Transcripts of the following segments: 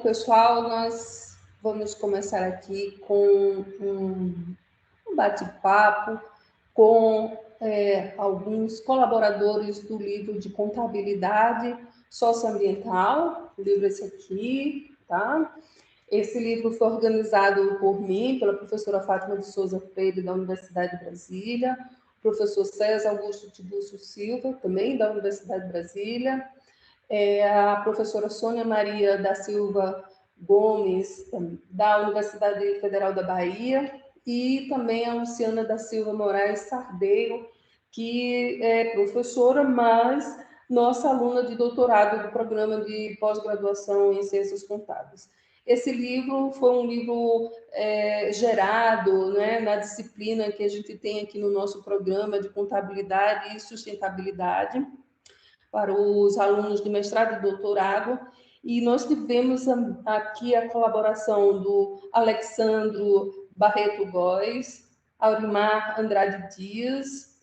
pessoal, nós vamos começar aqui com um bate-papo com alguns colaboradores do livro de Contabilidade Socioambiental, o livro é esse aqui, tá? Esse livro foi organizado por mim, pela professora Fátima de Souza Freire, da Universidade de Brasília, o professor César Augusto Tiburcio Silva, também da Universidade de Brasília, a professora Sônia Maria da Silva Gomes, da Universidade Federal da Bahia, e também a Luciana da Silva Moraes Sardeiro, que é professora, mas nossa aluna de doutorado do programa de pós-graduação em Ciências Contábeis. Esse livro foi um livro gerado, né, na disciplina que a gente tem aqui no nosso programa de contabilidade e sustentabilidade, para os alunos de mestrado e doutorado, e nós tivemos aqui a colaboração do Alexandro Barreto Góes, Aurimar Andrade Dias,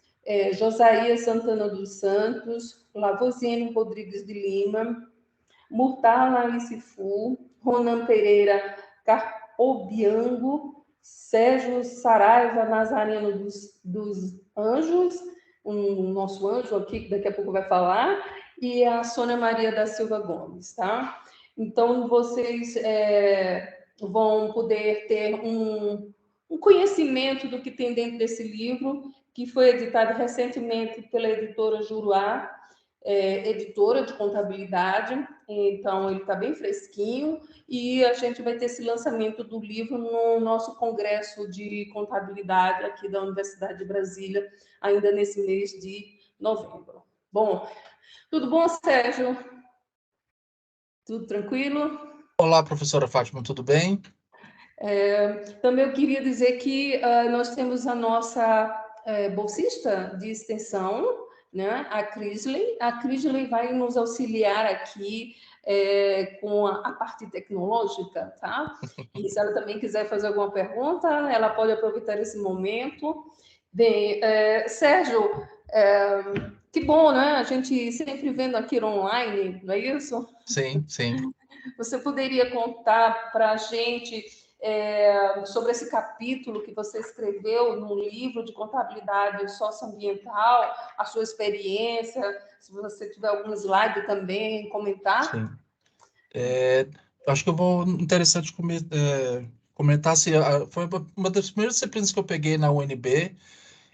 Josias Santana dos Santos, Lavosiane Rodrigues de Lima, Murtala Alicifu, Ronan Pereira Carpobiango, Sérgio Saraiva Nazareno dos Anjos, nosso anjo aqui, que daqui a pouco vai falar, e a Sônia Maria da Silva Gomes, tá? Então, vocês vão poder ter um conhecimento do que tem dentro desse livro, que foi editado recentemente pela editora Juruá, editora de contabilidade, então ele está bem fresquinho, e a gente vai ter esse lançamento do livro no nosso congresso de contabilidade aqui da Universidade de Brasília, ainda nesse mês de novembro. Bom, tudo bom, Sérgio? Tudo tranquilo? Olá, professora Fátima, tudo bem? Também eu queria dizer que nós temos a nossa bolsista de extensão, né, a Crisley. A Crisley vai nos auxiliar aqui com a parte tecnológica, tá? E se ela também quiser fazer alguma pergunta, ela pode aproveitar esse momento. Bem, Sérgio, que bom, né? A gente sempre vendo aqui online, não é isso? Sim, sim. Você poderia contar para a gente sobre esse capítulo que você escreveu no livro de contabilidade socioambiental, a sua experiência, se você tiver algum slide também, comentar? Sim. Acho que eu vou interessante comentar se foi uma das primeiras disciplinas que eu peguei na UNB.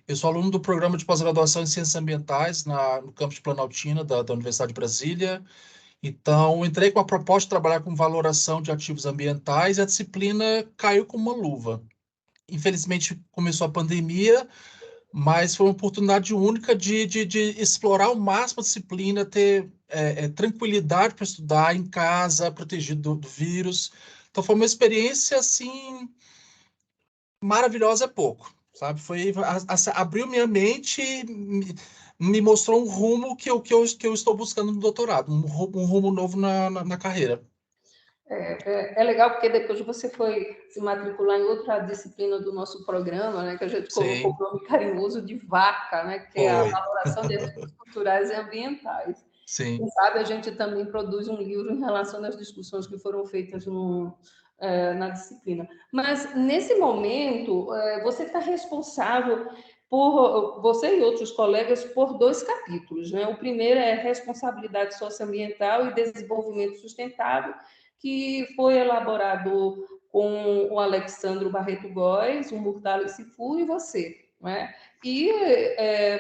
Eu sou aluno do programa de pós-graduação em Ciências Ambientais no campus de Planaltina, da Universidade de Brasília. Então, entrei com a proposta de trabalhar com valoração de ativos ambientais e a disciplina caiu como uma luva. Infelizmente, começou a pandemia, mas foi uma oportunidade única de explorar ao máximo a disciplina, ter tranquilidade para estudar em casa, protegido do vírus. Então, foi uma experiência, assim, maravilhosa, é pouco, sabe? Abriu minha mente, me mostrou um rumo que eu estou buscando no doutorado, um rumo novo na carreira. É legal porque depois você foi se matricular em outra disciplina do nosso programa, né, que a gente colocou o nome carinhoso de VACA, né, que é a Valoração de Ativos Culturais e Ambientais. Sim. Quem sabe a gente também produz um livro em relação às discussões que foram feitas na disciplina. Mas, nesse momento, você está responsável por, você e outros colegas, por 2 capítulos, né? O primeiro é Responsabilidade Socioambiental e Desenvolvimento Sustentável, que foi elaborado com o Alexandro Barreto Góes, o Murtala Cifu e você, né? E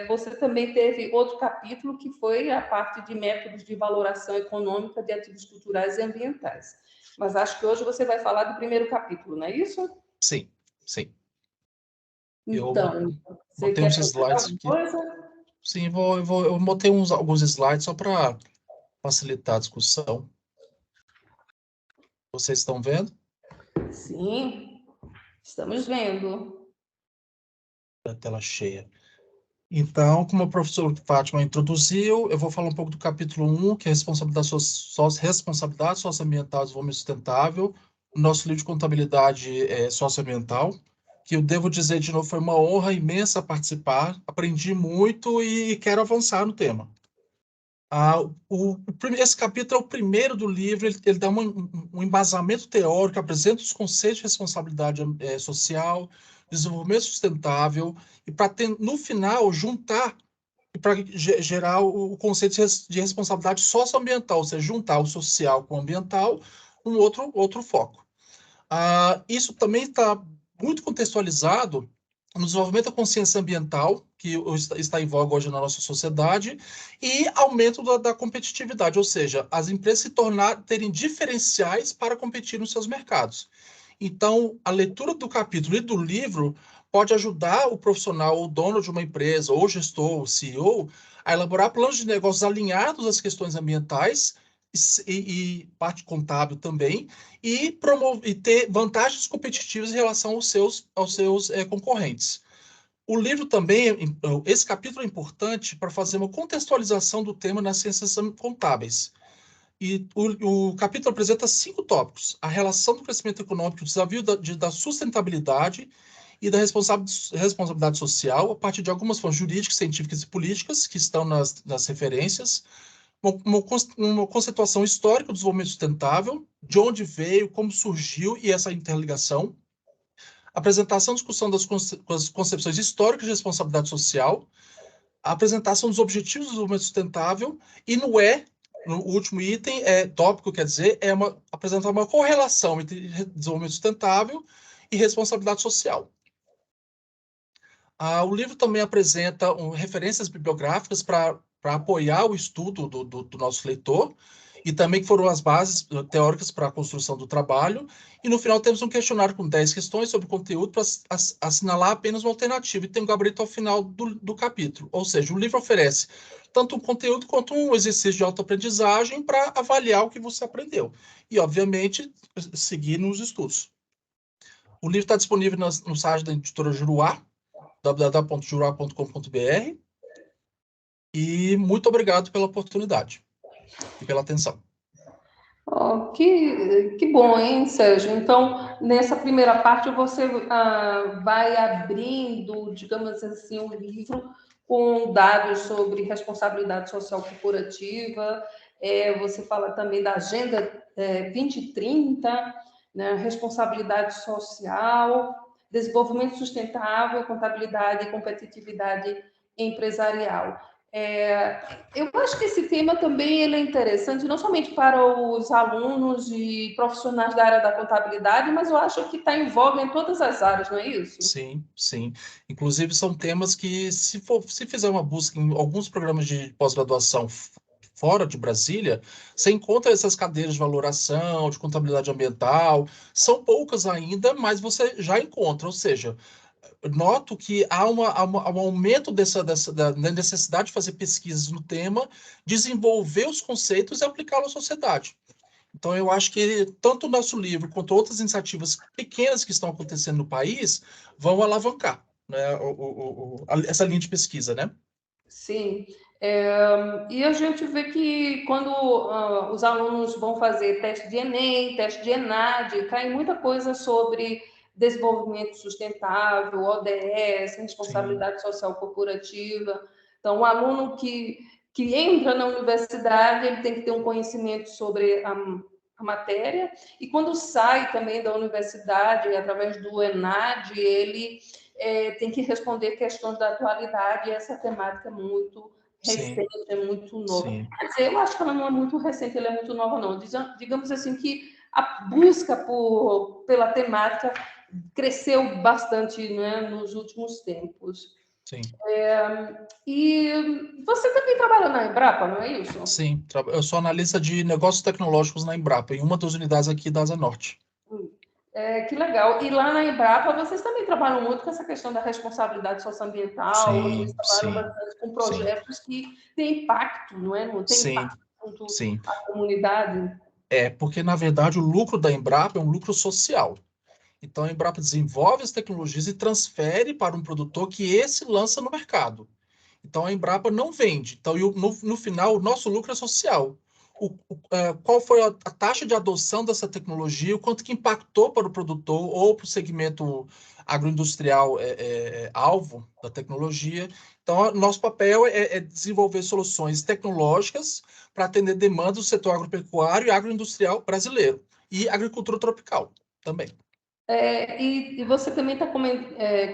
você também teve outro capítulo que foi a parte de métodos de valoração econômica de ativos culturais e ambientais. Mas acho que hoje você vai falar do primeiro capítulo, não é isso? Sim, sim. Então, você botei quer uns perguntar slides alguma aqui. coisa? Sim, eu botei alguns slides só para facilitar a discussão. Vocês estão vendo? Sim, estamos vendo. A tela cheia. Então, como a professora Fátima introduziu, eu vou falar um pouco do capítulo 1, que é responsabilidade socioambiental e desenvolvimento sustentável, o nosso livro de contabilidade socioambiental, que eu devo dizer de novo, foi uma honra imensa participar, aprendi muito e quero avançar no tema. Esse capítulo é o primeiro do livro, ele dá um embasamento teórico, apresenta os conceitos de responsabilidade social, desenvolvimento sustentável, e para, no final, juntar para gerar o conceito de responsabilidade socioambiental, ou seja, juntar o social com o ambiental, um outro foco. Isso também está muito contextualizado no desenvolvimento da consciência ambiental, que está em voga hoje na nossa sociedade, e aumento da competitividade, ou seja, as empresas terem diferenciais para competir nos seus mercados. Então, a leitura do capítulo e do livro pode ajudar o profissional, o dono de uma empresa, ou gestor, o CEO, a elaborar planos de negócios alinhados às questões ambientais e parte contábil também, e ter vantagens competitivas em relação aos seus concorrentes. O livro também, esse capítulo é importante para fazer uma contextualização do tema nas ciências contábeis. E o capítulo apresenta 5 tópicos: a relação do crescimento econômico, o desafio da sustentabilidade e da responsabilidade social, a partir de algumas fontes jurídicas, científicas e políticas que estão nas referências, uma conceituação histórica do desenvolvimento sustentável, de onde veio, como surgiu e essa interligação, apresentação e discussão das concepções históricas de responsabilidade social, a apresentação dos objetivos do desenvolvimento sustentável, e no último item, tópico, quer dizer, apresentar uma correlação entre desenvolvimento sustentável e responsabilidade social. O livro também apresenta referências bibliográficas para apoiar o estudo do nosso leitor, e também que foram as bases teóricas para a construção do trabalho. E no final temos um questionário com 10 questões sobre o conteúdo para assinalar apenas uma alternativa, e tem um gabarito ao final do capítulo. Ou seja, o livro oferece tanto um conteúdo quanto um exercício de autoaprendizagem para avaliar o que você aprendeu. E, obviamente, seguir nos estudos. O livro está disponível no site da editora Juruá, www.juruá.com.br, e muito obrigado pela oportunidade e pela atenção. Oh, que bom, hein, Sérgio? Então, nessa primeira parte, você vai abrindo, digamos assim, o livro com dados sobre responsabilidade social corporativa. Você fala também da Agenda 2030, né, responsabilidade social, desenvolvimento sustentável, contabilidade e competitividade empresarial. Eu acho que esse tema também ele é interessante, não somente para os alunos e profissionais da área da contabilidade, mas eu acho que está em voga em todas as áreas, não é isso? Sim, sim. Inclusive, são temas que, se fizer uma busca em alguns programas de pós-graduação fora de Brasília, você encontra essas cadeiras de valoração, de contabilidade ambiental. São poucas ainda, mas você já encontra. Ou seja, noto que há um aumento da necessidade de fazer pesquisas no tema, desenvolver os conceitos e aplicá-los à sociedade. Então, eu acho que tanto o nosso livro quanto outras iniciativas pequenas que estão acontecendo no país vão alavancar, né, essa linha de pesquisa, né? Sim. E a gente vê que quando os alunos vão fazer teste de Enem, teste de ENAD, cai muita coisa sobre desenvolvimento sustentável, ODS, Sim, responsabilidade social corporativa. Então, o aluno que entra na universidade, ele tem que ter um conhecimento sobre a matéria, e quando sai também da universidade, através do ENAD, ele tem que responder questões da atualidade, e essa temática é muito sim, recente, é muito nova. sim, Quer dizer, eu acho que ela não é muito recente, ela é muito nova, não. Digamos assim que a busca pela temática cresceu bastante, né, nos últimos tempos. sim, E você também trabalha na Embrapa, não é isso? sim. Eu sou analista de negócios tecnológicos na Embrapa, em uma das unidades aqui da Asa Norte. Que legal. E lá na Embrapa, vocês também trabalham muito com essa questão da responsabilidade socioambiental, vocês Sim, trabalham sim, bastante com sim, projetos que têm impacto, não é? Não tem sim, impacto junto sim. à comunidade. Porque, na verdade, o lucro da Embrapa é um lucro social. Então, a Embrapa desenvolve as tecnologias e transfere para um produtor que esse lança no mercado. Então, a Embrapa não vende. Então, no final, o nosso lucro é social. qual foi a taxa de adoção dessa tecnologia, o quanto que impactou para o produtor ou para o segmento agroindustrial alvo da tecnologia. Então, nosso papel é desenvolver soluções tecnológicas para atender demandas do setor agropecuário e agroindustrial brasileiro e agricultura tropical também. E você também está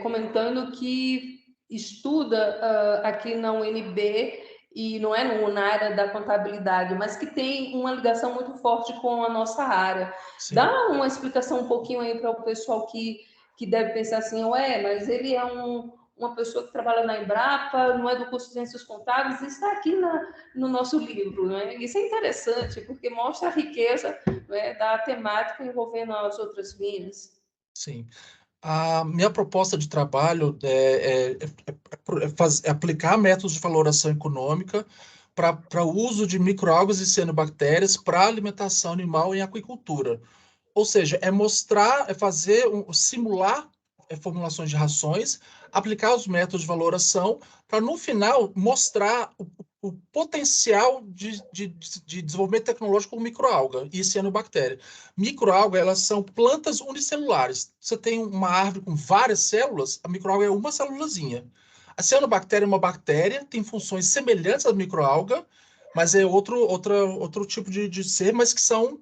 comentando que estuda aqui na UNB, e não é na área da contabilidade, mas que tem uma ligação muito forte com a nossa área. Sim. Dá uma explicação um pouquinho aí para o pessoal que deve pensar assim, ué, mas ele é uma pessoa que trabalha na Embrapa, não é do curso de Ciências Contábeis, e está aqui no nosso livro. Né? Isso é interessante, porque mostra a riqueza, né, da temática envolvendo as outras linhas. Sim. A minha proposta de trabalho é aplicar métodos de valoração econômica para o uso de microalgas e cianobactérias para alimentação animal em aquicultura. Ou seja, é mostrar, simular formulações de rações, aplicar os métodos de valoração, para no final mostrar o potencial de desenvolvimento tecnológico com microalga e cianobactéria. Microalga, elas são plantas unicelulares. Você tem uma árvore com várias células, a microalga é uma célulazinha. A cianobactéria é uma bactéria, tem funções semelhantes à microalga, mas é outro tipo de ser, mas que são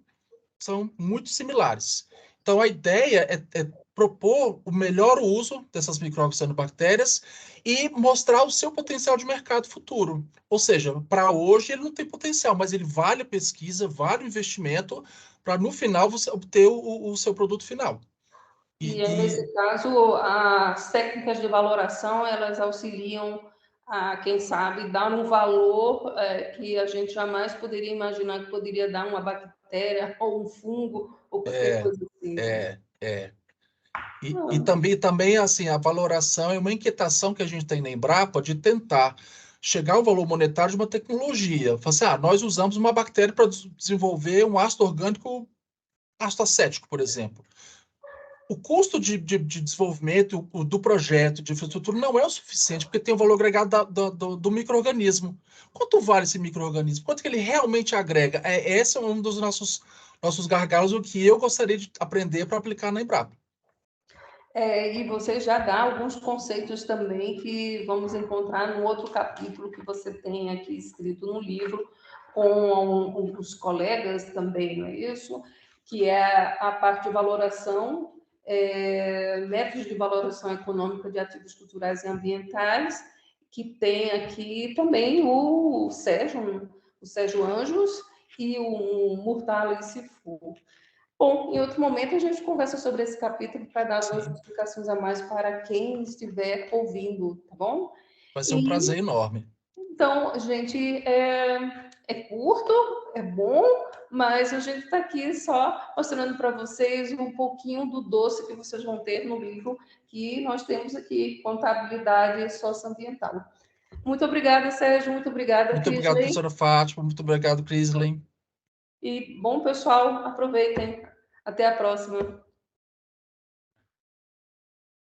muito similares. Então, a ideia é propor o melhor uso dessas micro-algas cianobactérias e mostrar o seu potencial de mercado futuro. Ou seja, para hoje ele não tem potencial, mas ele vale a pesquisa, vale o investimento para, no final, você obter o seu produto final. E aí, nesse caso, as técnicas de valoração, elas auxiliam a, quem sabe, dar um valor que a gente jamais poderia imaginar que poderia dar uma bactéria ou um fungo ou qualquer coisa assim. Também, assim, a valoração é uma inquietação que a gente tem na Embrapa de tentar chegar ao valor monetário de uma tecnologia. Assim, nós usamos uma bactéria para desenvolver um ácido orgânico, ácido acético, por exemplo. O custo de desenvolvimento do projeto de infraestrutura não é o suficiente, porque tem o valor agregado do micro-organismo. Quanto vale esse micro-organismo? Quanto que ele realmente agrega? Esse é um dos nossos gargalos, o que eu gostaria de aprender para aplicar na Embrapa. E você já dá alguns conceitos também que vamos encontrar no outro capítulo que você tem aqui escrito no livro, com os colegas também, não é isso? Que é a parte de valoração, métodos de valoração econômica de ativos culturais e ambientais, que tem aqui também o Sérgio Anjos e o Murtala Isifu. Bom, em outro momento a gente conversa sobre esse capítulo para dar algumas explicações a mais para quem estiver ouvindo, tá bom? Vai ser um prazer enorme. Então, gente, é curto, é bom, mas a gente está aqui só mostrando para vocês um pouquinho do doce que vocês vão ter no livro que nós temos aqui, Contabilidade Socioambiental. Muito obrigada, Sérgio, muito obrigada, Muito obrigado, Crisley. professora Fátima, muito obrigado, Crisley. E, bom, pessoal, aproveitem. Até a próxima.